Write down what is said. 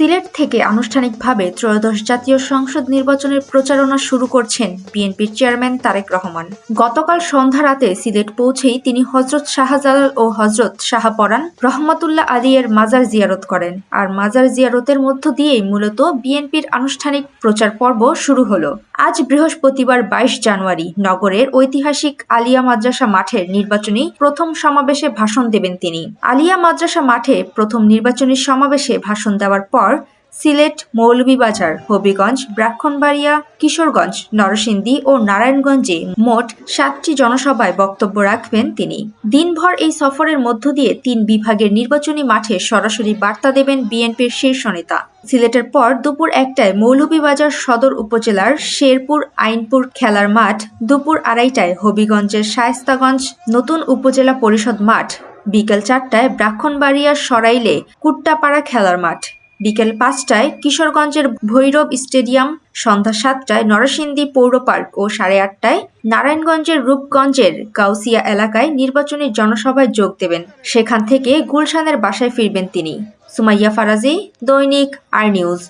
সিলেট থেকে আনুষ্ঠানিকভাবে ত্রয়োদশ জাতীয় সংসদ নির্বাচনের প্রচারণা শুরু করছেন বিএনপির চেয়ারম্যান তারেক রহমান। গতকাল সন্ধ্যা রাতে সিলেট পৌঁছেই তিনি হজরত শাহজালাল ও হজরত শাহপরান রহমাতুল্লাহ আলী-এর মাজার জিয়ারত করেন। আর মাজার জিয়ারতের মধ্য দিয়েই মূলত বিএনপির আনুষ্ঠানিক প্রচার পর্ব শুরু হলো। আজ বৃহস্পতিবার ২২ জানুয়ারি নগরের ঐতিহাসিক আলিয়া মাদ্রাসা মাঠের নির্বাচনী প্রথম সমাবেশে ভাষণ দেবেন তিনি। আলিয়া মাদ্রাসা মাঠে প্রথম নির্বাচনী সমাবেশে ভাষণ দেওয়ার পর সিলেট, মৌলভীবাজার, হবিগঞ্জ, ব্রাহ্মণবাড়িয়া, কিশোরগঞ্জ, নরসিংদী ও নারায়ণগঞ্জে মোট ৭টি জনসভায় বক্তব্য রাখবেন তিনি। দিনভর এই সফরের মধ্য দিয়ে ৩ বিভাগের নির্বাচনী মাঠে সরাসরি বার্তা দেবেন বিএনপির শীর্ষ নেতা। সিলেটের পর দুপুর ১টায় মৌলভীবাজার সদর উপজেলার শেরপুর আইনপুর খেলার মাঠ, দুপুর ২:৩০টায় হবিগঞ্জের শায়েস্তাগঞ্জ নতুন উপজেলা পরিষদ মাঠ, বিকেল ৪টায় ব্রাহ্মণবাড়িয়ার সরাইলে কুট্টাপাড়া খেলার মাঠ, বিকেল ৫টায় কিশোরগঞ্জের ভৈরব স্টেডিয়াম, সন্ধ্যা ৭টায় নরসিংদী পৌর পার্ক ও ৮:৩০টায় নারায়ণগঞ্জের রূপগঞ্জের গাউসিয়া এলাকায় নির্বাচনী জনসভায় যোগ দেবেন। সেখান থেকে গুলশানের বাসায় ফিরবেন তিনি। সুমাইয়া ফারাজি, দৈনিক আর নিউজ।